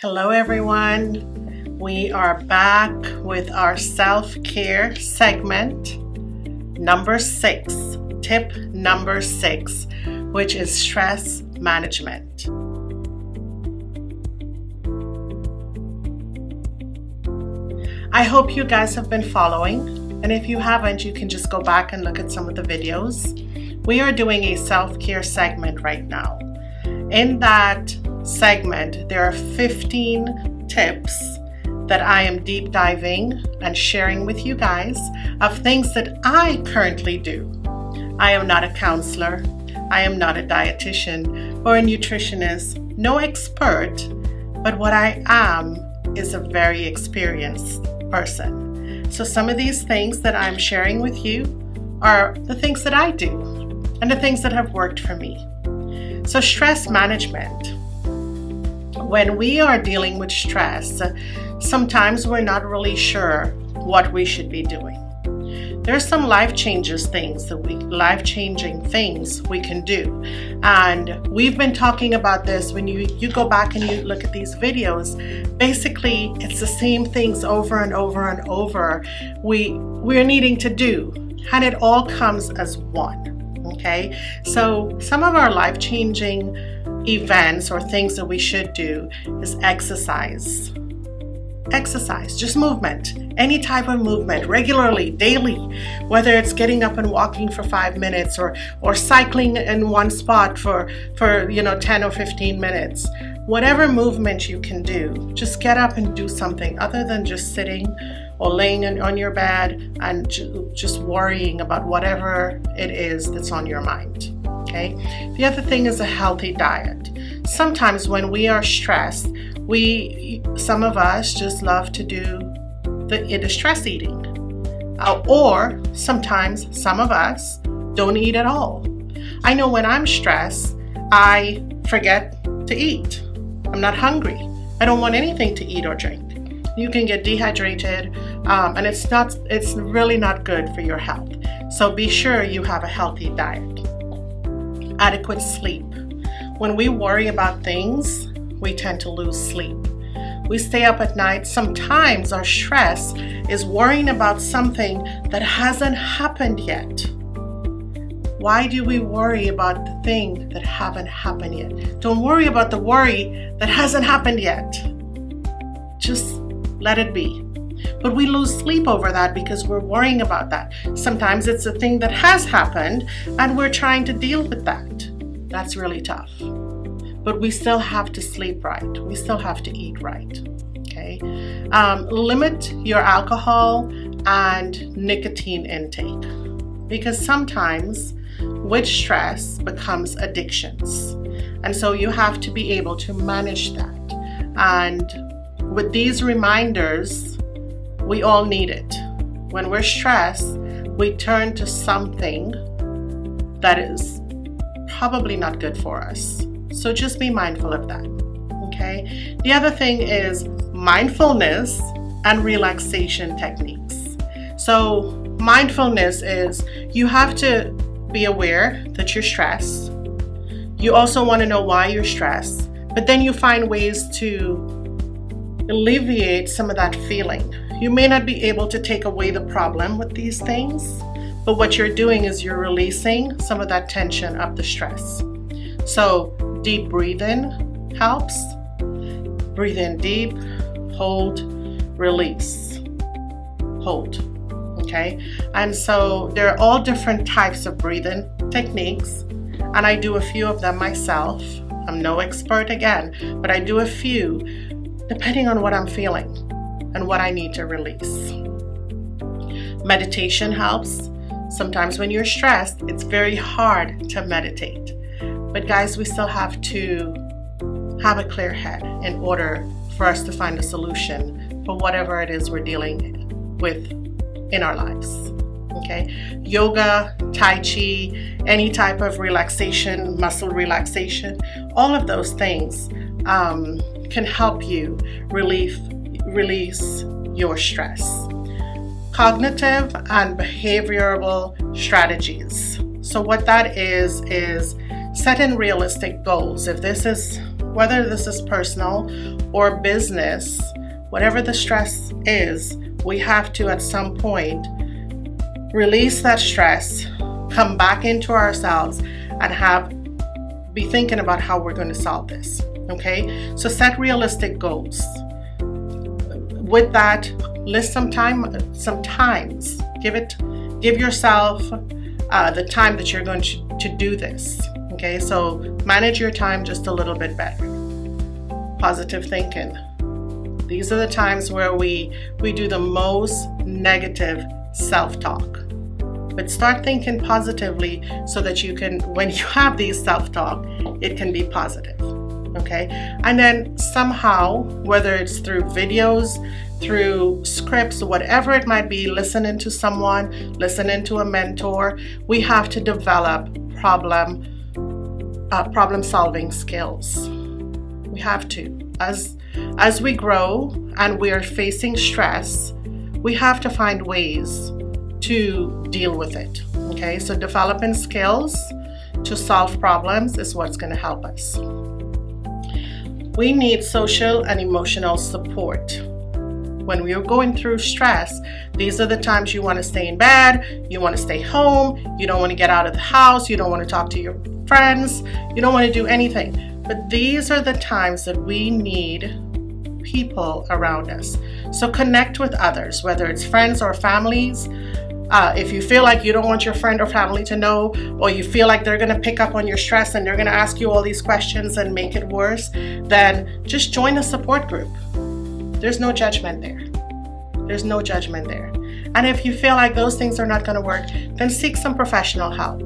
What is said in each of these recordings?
Hello everyone, we are back with our self-care segment number 6, tip number 6, which is stress management. I hope you guys have been following, and if you haven't, you can just go back and look at some of the videos. We are doing a self-care segment right now. In that segment, there are 15 tips that I am deep diving and sharing with you guys of things that I currently do. I am not a counselor, I am not a dietitian or a nutritionist, no expert, but what I am is a very experienced person. So some of these things that I'm sharing with you are the things that I do and the things that have worked for me. So stress management. When we are dealing with stress, sometimes we're not really sure what we should be doing. There's some life-changing things we can do. And we've been talking about this. When you go back and you look at these videos, basically it's the same things over and over and over we're needing to do. And it all comes as one. Okay, so some of our life-changing events or things that we should do is exercise, just movement, any type of movement, regularly, daily, whether it's getting up and walking for 5 minutes or cycling in one spot for 10 or 15 minutes. Whatever movement you can do, just get up and do something other than just sitting or laying on your bed and just worrying about whatever it is that's on your mind. Okay. The other thing is a healthy diet. Sometimes when we are stressed, some of us just love to do the stress eating, or sometimes some of us don't eat at all. I know when I'm stressed, I forget to eat. I'm not hungry. I don't want anything to eat or drink. You can get dehydrated, and it's really not good for your health. So be sure you have a healthy diet. Adequate sleep. When we worry about things, we tend to lose sleep. We stay up at night. Sometimes our stress is worrying about something that hasn't happened yet. Why do we worry about the thing that haven't happened yet? Don't worry about the worry that hasn't happened yet. Just let it be. But we lose sleep over that because we're worrying about that. Sometimes it's a thing that has happened and we're trying to deal with that. That's really tough. But we still have to sleep right. We still have to eat right. Okay. Limit your alcohol and nicotine intake, because sometimes with stress becomes addictions. And so you have to be able to manage that. And with these reminders, we all need it. When we're stressed, we turn to something that is probably not good for us. So just be mindful of that. Okay? The other thing is mindfulness and relaxation techniques. So mindfulness is you have to be aware that you're stressed. You also want to know why you're stressed, but then you find ways to alleviate some of that feeling. You may not be able to take away the problem with these things, but what you're doing is you're releasing some of that tension of the stress. So deep breathing helps. Breathe in deep, hold, release, hold. Okay? And so there are all different types of breathing techniques, and I do a few of them myself. I'm no expert again, but I do a few depending on what I'm feeling and what I need to release. Meditation helps. Sometimes when you're stressed, it's very hard to meditate. But guys, we still have to have a clear head in order for us to find a solution for whatever it is we're dealing with in our lives. Okay? Yoga, Tai Chi, any type of relaxation, muscle relaxation, all of those things can help you release your stress. Cognitive and behavioral strategies. So what that is setting realistic goals. Whether this is personal or business, whatever the stress is, we have to at some point release that stress, come back into ourselves, and be thinking about how we're going to solve this. Okay, so set realistic goals. With that, list some times. Give yourself the time that you're going to do this. Okay, so manage your time just a little bit better. Positive thinking. These are the times where we do the most negative self-talk. But start thinking positively so that you can, when you have these self-talk, it can be positive. Okay, and then somehow, whether it's through videos, through scripts, whatever it might be, listening to someone, listening to a mentor, we have to develop problem solving skills. We have to. As we grow and we are facing stress, we have to find ways to deal with it. Okay, so developing skills to solve problems is what's going to help us. We need social and emotional support. When we are going through stress, these are the times you want to stay in bed, you want to stay home, you don't want to get out of the house, you don't want to talk to your friends, you don't want to do anything. But these are the times that we need people around us. So connect with others, whether it's friends or families. If you feel like you don't want your friend or family to know, or you feel like they're going to pick up on your stress and they're going to ask you all these questions and make it worse, then just join a support group. There's no judgment there. There's no judgment there. And if you feel like those things are not going to work, then seek some professional help.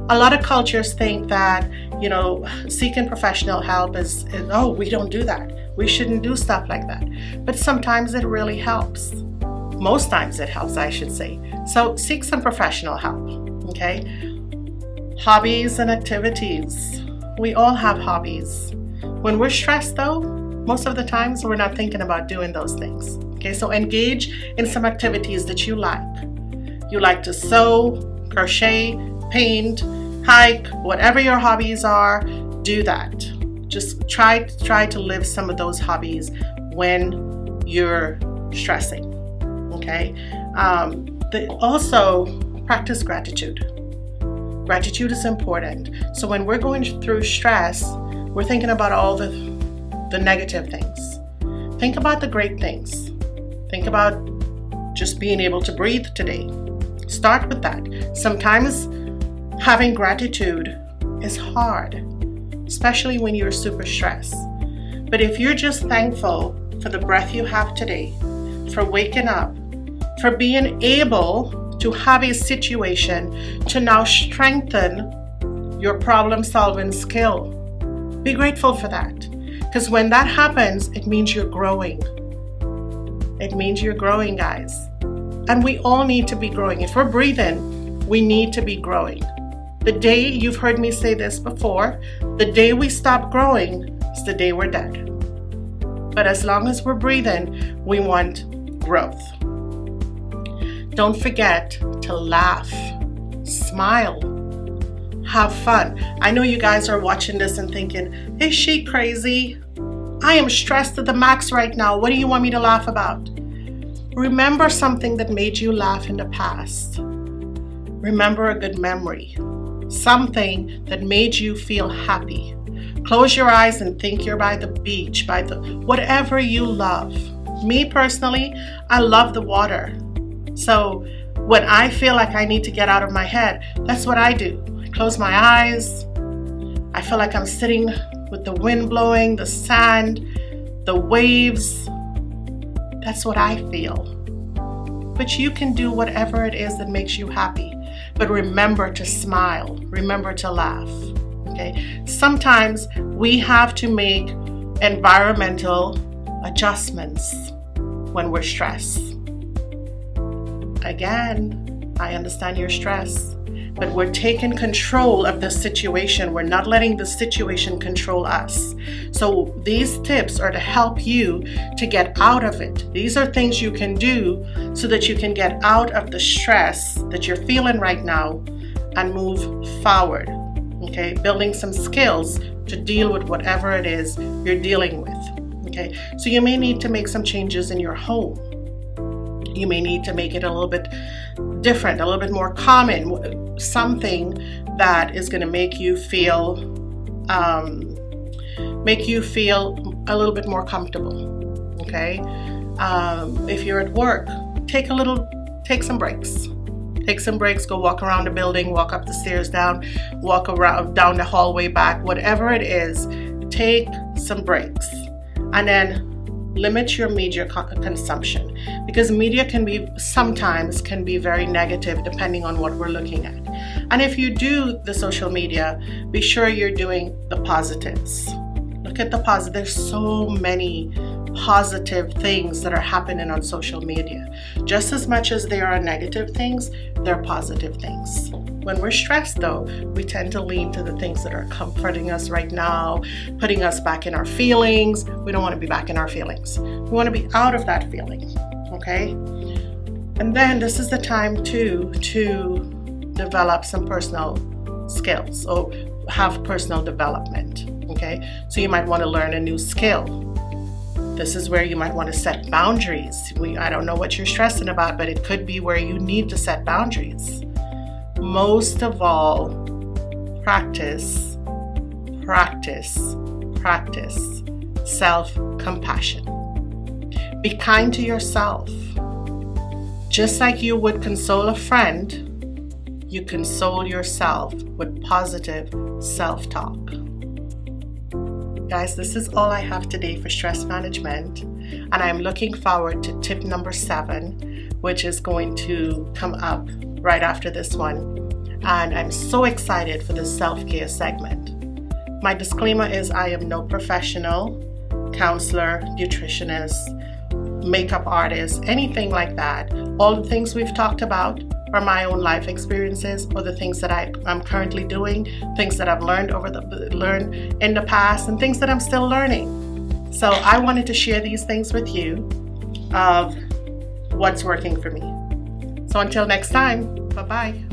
A lot of cultures think that, seeking professional help is, oh, we don't do that. We shouldn't do stuff like that. But sometimes it really helps. Most times it helps, I should say. So seek some professional help, okay? Hobbies and activities. We all have hobbies. When we're stressed though, most of the times we're not thinking about doing those things. Okay, so engage in some activities that you like. You like to sew, crochet, paint, hike, whatever your hobbies are, do that. Just try to live some of those hobbies when you're stressing. Okay. Also practice gratitude. Gratitude is important. So when we're going through stress, we're thinking about all the negative things. Think about the great things. Think about just being able to breathe today. Start with that. Sometimes having gratitude is hard, especially when you're super stressed. But if you're just thankful for the breath you have today, for waking up, for being able to have a situation to now strengthen your problem-solving skill. Be grateful for that. Because when that happens, it means you're growing. It means you're growing, guys. And we all need to be growing. If we're breathing, we need to be growing. The day, you've heard me say this before, the day we stop growing is the day we're dead. But as long as we're breathing, we want growth. Don't forget to laugh, smile, have fun. I know you guys are watching this and thinking, is she crazy? I am stressed to the max right now. What do you want me to laugh about? Remember something that made you laugh in the past. Remember a good memory, something that made you feel happy. Close your eyes and think you're by the beach, by the whatever you love. Me personally, I love the water. So when I feel like I need to get out of my head, that's what I do. I close my eyes. I feel like I'm sitting with the wind blowing, the sand, the waves. That's what I feel. But you can do whatever it is that makes you happy. But remember to smile. Remember to laugh. Okay? Sometimes we have to make environmental adjustments when we're stressed. Again, I understand your stress, but we're taking control of the situation. We're not letting the situation control us. So these tips are to help you to get out of it. These are things you can do so that you can get out of the stress that you're feeling right now and move forward. Okay, building some skills to deal with whatever it is you're dealing with. Okay, so you may need to make some changes in your home. You may need to make it a little bit different, a little bit more common, something that is going to make you feel a little bit more comfortable. Okay, if you're at work, take some breaks. Take some breaks, go walk around the building, walk up the stairs, down the hallway, back, whatever it is, take some breaks. And then limit your media consumption, because media sometimes can be very negative depending on what we're looking at. And if you do the social media, be sure you're doing the positives. Look at the positive. There's so many positive things that are happening on social media. Just as much as there are negative things, there are positive things. When we're stressed, though, we tend to lean to the things that are comforting us right now, putting us back in our feelings. We don't want to be back in our feelings. We want to be out of that feeling, okay? And then this is the time to develop some personal skills or have personal development, okay? So you might want to learn a new skill. This is where you might want to set boundaries. I don't know what you're stressing about, but it could be where you need to set boundaries. Most of all, practice self-compassion. Be kind to yourself. Just like you would console a friend, you console yourself with positive self-talk. Guys, this is all I have today for stress management, and I'm looking forward to tip number 7, which is going to come up right after this one. And I'm so excited for this self-care segment. My disclaimer is I am no professional, counselor, nutritionist, makeup artist, anything like that. All the things we've talked about are my own life experiences or the things that I'm currently doing, things that I've learned in the past, and things that I'm still learning. So I wanted to share these things with you of what's working for me. So until next time, bye-bye.